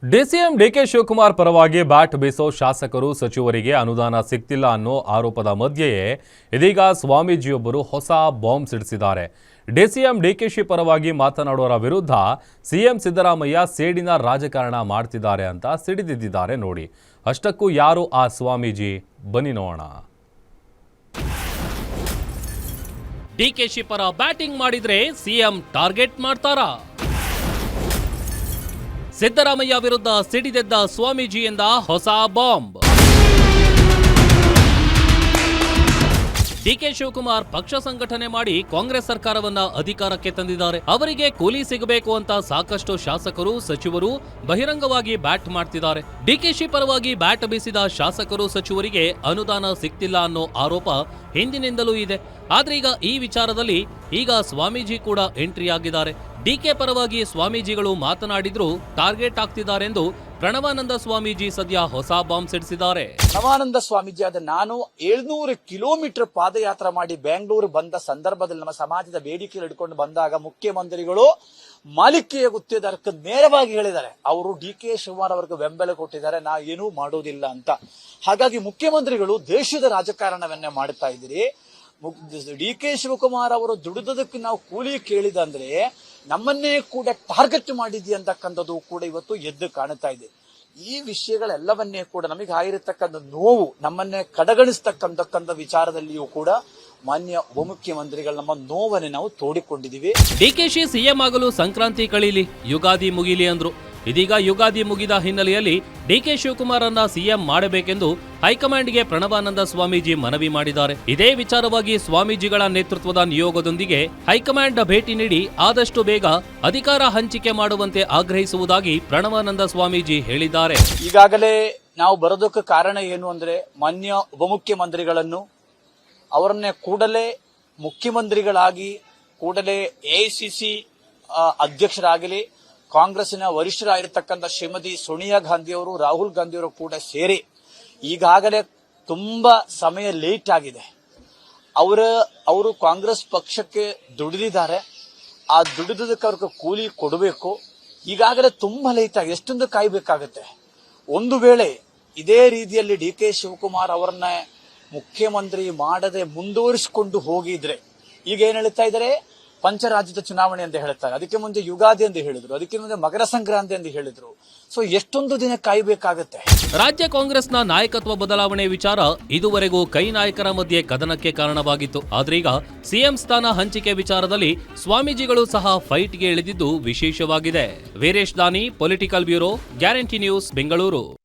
DCM DK Shivakumar ಪರವಾಗಿ bat ಬೀಸೋ ಶಾಸಕರು ಸಚಿವರಿಗೆ ಅನುದಾನ ಸಿಗ್ತಿಲ್ಲ ಅನ್ನೋ ಆರೋಪದ ಮಧ್ಯೆಯೇ ಇದೀಗ ಸ್ವಾಮೀಜಿಯೊಬ್ಬರು ಹೊಸ ಬಾಂಬ್ ಸಿಡಿಸಿದ್ದಾರೆ. ಡಿಸಿಎಂ ಡಿಕೆಶಿ ಪರವಾಗಿ ಮಾತನಾಡುವವರ ವಿರುದ್ಧ ಸಿಎಂ ಸಿದ್ದರಾಮಯ್ಯ ಸೇಡಿನ ರಾಜಕಾರಣ ಮಾಡ್ತಿದ್ದಾರೆ ಅಂತ ಸಿಡಿದಿದ್ದಾರೆ ನೋಡಿ. ಅಷ್ಟಕ್ಕೂ ಯಾರು ಆ ಸ್ವಾಮೀಜಿ, ಬನ್ನಿ ನೋಡೋಣ. ಡಿಕೆಶಿ ಪರ ಬ್ಯಾಟಿಂಗ್ ಮಾಡಿದ್ರೆ ಸಿಎಂ ಟಾರ್ಗೆಟ್ ಮಾಡ್ತಾರಾ? ಸಿದ್ದರಾಮಯ್ಯ ವಿರುದ್ಧ ಸಿಡಿದೆದ್ದ ಸ್ವಾಮೀಜಿಯಿಂದ ಹೊಸ ಬಾಂಬ್. ಡಿಕೆ ಶಿವಕುಮಾರ್ ಪಕ್ಷ ಸಂಘಟನೆ ಮಾಡಿ ಕಾಂಗ್ರೆಸ್ ಸರ್ಕಾರವನ್ನ ಅಧಿಕಾರಕ್ಕೆ ತಂದಿದ್ದಾರೆ. ಅವರಿಗೆ ಕೂಲಿ ಸಿಗಬೇಕು ಅಂತ ಸಾಕಷ್ಟು ಶಾಸಕರು, ಸಚಿವರು ಬಹಿರಂಗವಾಗಿ ಬ್ಯಾಟ್ ಮಾಡ್ತಿದ್ದಾರೆ. ಡಿಕೆಶಿ ಪರವಾಗಿ ಬ್ಯಾಟ್ ಬೀಸಿದ ಶಾಸಕರು, ಸಚಿವರಿಗೆ ಅನುದಾನ ಸಿಗ್ತಿಲ್ಲ ಅನ್ನೋ ಆರೋಪ ಹಿಂದಿನಿಂದಲೂ ಇದೆ. ಆದ್ರೆ ಈಗ ಈ ವಿಚಾರದಲ್ಲಿ ಈಗ ಸ್ವಾಮೀಜಿ ಕೂಡ ಎಂಟ್ರಿ ಆಗಿದ್ದಾರೆ. ಡಿಕೆ ಪರವಾಗಿ ಸ್ವಾಮೀಜಿಗಳು ಮಾತನಾಡಿದ್ರು ಟಾರ್ಗೆಟ್ ಆಗ್ತಿದ್ದಾರೆಂದು ಪ್ರಣವಾನಂದ ಸ್ವಾಮೀಜಿ ಸದ್ಯ ಹೊಸ ಬಾಂಬ್ ಸಿಡಿಸಿದ್ದಾರೆ. ಪ್ರಣವಾನಂದ ಸ್ವಾಮೀಜಿ ಆದ ನಾನು 700 ಕಿಲೋಮೀಟರ್ ಪಾದಯಾತ್ರೆ ಮಾಡಿ ಬೆಂಗಳೂರು ಬಂದ ಸಂದರ್ಭದಲ್ಲಿ ನಮ್ಮ ಸಮಾಜದ ಬೇಡಿಕೆ ಹಿಡ್ಕೊಂಡು ಬಂದಾಗ ಮುಖ್ಯಮಂತ್ರಿಗಳು ಮಾಲಿಕೆಯ ಗುತ್ತಿಗೆದಾರಕ್ಕೆ ನೇರವಾಗಿ ಹೇಳಿದ್ದಾರೆ, ಅವರು ಡಿಕೆ ಶಿವಕುಮಾರ್ ಅವರಿಗೆ ಬೆಂಬಲ ಕೊಟ್ಟಿದ್ದಾರೆ, ನಾ ಏನೂ ಮಾಡೋದಿಲ್ಲ ಅಂತ. ಹಾಗಾಗಿ ಮುಖ್ಯಮಂತ್ರಿಗಳು ದೇಶದ ರಾಜಕಾರಣವನ್ನೇ ಮಾಡ್ತಾ ಇದ್ದೀರಿ. ಡಿಕೆ ಶಿವಕುಮಾರ್ ಅವರು ದುಡಿದಕ್ಕೆ ನಾವು ಕೂಲಿ ಕೇಳಿದಂದ್ರೆ ನಮ್ಮನ್ನೇ ಕೂಡ ಟಾರ್ಗೆಟ್ ಮಾಡಿದ್ವಿ ಅಂತಕ್ಕಂಥದ್ದು ಕೂಡ ಇವತ್ತು ಎದ್ದು ಕಾಣುತ್ತಾ ಇದೆ. ಈ ವಿಷಯಗಳೆಲ್ಲವನ್ನೇ ಕೂಡ ನಮಗೆ ಆಗಿರತಕ್ಕಂಥ ನೋವು, ನಮ್ಮನ್ನೇ ಕಡೆಗಣಿಸ್ತಕ್ಕಂಥ ವಿಚಾರದಲ್ಲಿಯೂ ಕೂಡ ಮಾನ್ಯ ಉಪಮುಖ್ಯಮಂತ್ರಿಗಳು ನಮ್ಮ ನೋವನ್ನೇ ನಾವು ತೋಡಿಕೊಂಡಿದ್ದೀವಿ. ಡಿಕೆಶಿ ಸಿಎಂ ಆಗಲು ಸಂಕ್ರಾಂತಿ ಕಳೀಲಿ, ಯುಗಾದಿ ಮುಗಿಲಿ ಅಂದ್ರು. ಇದೀಗ ಯುಗಾದಿ ಮುಗಿದ ಹಿನ್ನೆಲೆಯಲ್ಲಿ ಡಿಕೆ ಶಿವಕುಮಾರ್ ಅನ್ನ ಸಿಎಂ ಮಾಡಬೇಕೆಂದು ಹೈಕಮಾಂಡ್ಗೆ ಪ್ರಣವಾನಂದ ಸ್ವಾಮೀಜಿ ಮನವಿ ಮಾಡಿದ್ದಾರೆ. ಇದೇ ವಿಚಾರವಾಗಿ ಸ್ವಾಮೀಜಿಗಳ ನೇತೃತ್ವದ ನಿಯೋಗದೊಂದಿಗೆ ಹೈಕಮಾಂಡ್ ಭೇಟಿ ನೀಡಿ ಆದಷ್ಟು ಬೇಗ ಅಧಿಕಾರ ಹಂಚಿಕೆ ಮಾಡುವಂತೆ ಆಗ್ರಹಿಸುವುದಾಗಿ ಪ್ರಣವಾನಂದ ಸ್ವಾಮೀಜಿ ಹೇಳಿದ್ದಾರೆ. ಈಗಾಗಲೇ ನಾವು ಬರೋದಕ್ಕೆ ಕಾರಣ ಏನು ಅಂದ್ರೆ, ಮಾನ್ಯ ಉಪಮುಖ್ಯಮಂತ್ರಿಗಳನ್ನು ಅವರನ್ನೇ ಕೂಡಲೇ ಮುಖ್ಯಮಂತ್ರಿಗಳಾಗಿ, ಕೂಡಲೇ ಎಐಸಿಸಿ ಅಧ್ಯಕ್ಷರಾಗಲಿ, ಕಾಂಗ್ರೆಸ್ಸಿನ ವರಿಷ್ಠರಾಗಿರ್ತಕ್ಕಂಥ ಶ್ರೀಮತಿ ಸೋನಿಯಾ ಗಾಂಧಿಯವರು, ರಾಹುಲ್ ಗಾಂಧಿಯವರು ಕೂಡ ಸೇರಿ ಈಗಾಗಲೇ ತುಂಬಾ ಸಮಯ ಲೇಟ್ ಆಗಿದೆ. ಅವರು ಕಾಂಗ್ರೆಸ್ ಪಕ್ಷಕ್ಕೆ ದುಡಿದಿದ್ದಾರೆ. ಆ ದುಡಿದಕ್ಕೆ ಅವ್ರಿಗೆ ಕೂಲಿ ಕೊಡಬೇಕು. ಈಗಾಗಲೇ ತುಂಬಾ ಲೇಟ್ ಆಗಿದೆ. ಎಷ್ಟೊಂದು ಕಾಯ್ಬೇಕಾಗತ್ತೆ. ಒಂದು ವೇಳೆ ಇದೇ ರೀತಿಯಲ್ಲಿ ಡಿಕೆ ಶಿವಕುಮಾರ್ ಅವರನ್ನ ಮುಖ್ಯಮಂತ್ರಿ ಮಾಡದೆ ಮುಂದುವರಿಸಿಕೊಂಡು ಹೋಗಿದ್ರೆ, ಈಗ ಏನ್ ಹೇಳ್ತಾ ಇದ್ದಾರೆ, ಪಂಚರಾಜ್ಯದ ಚುನಾವಣೆ ಅಂತ ಹೇಳ್ತಾರೆ, ಅದಕ್ಕೆ ಮುಂದೆ ಯುಗಾದಿ ಅಂತ ಹೇಳಿದ್ರು, ಅದಕ್ಕೆ ಮುಂದೆ ಮಕರ ಸಂಕ್ರಾಂತಿ ಅಂತ ಹೇಳಿದ್ರು. ಸೊ ಎಷ್ಟೊಂದು ದಿನ ಕಾಯಬೇಕಾಗತ್ತೆ. ರಾಜ್ಯ ಕಾಂಗ್ರೆಸ್ನ ನಾಯಕತ್ವ ಬದಲಾವಣೆ ವಿಚಾರ ಇದುವರೆಗೂ ಕೈ ನಾಯಕರ ಮಧ್ಯೆ ಕದನಕ್ಕೆ ಕಾರಣವಾಗಿತ್ತು. ಆದ್ರೀಗ ಸಿಎಂ ಸ್ಥಾನ ಹಂಚಿಕೆ ವಿಚಾರದಲ್ಲಿ ಸ್ವಾಮೀಜಿಗಳು ಸಹ ಫೈಟ್ಗೆ ಇಳಿದಿದ್ದು ವಿಶೇಷವಾಗಿದೆ. ವೀರೇಶ್ ದಾನಿ, political bureau, guarantee news, Bengaluru.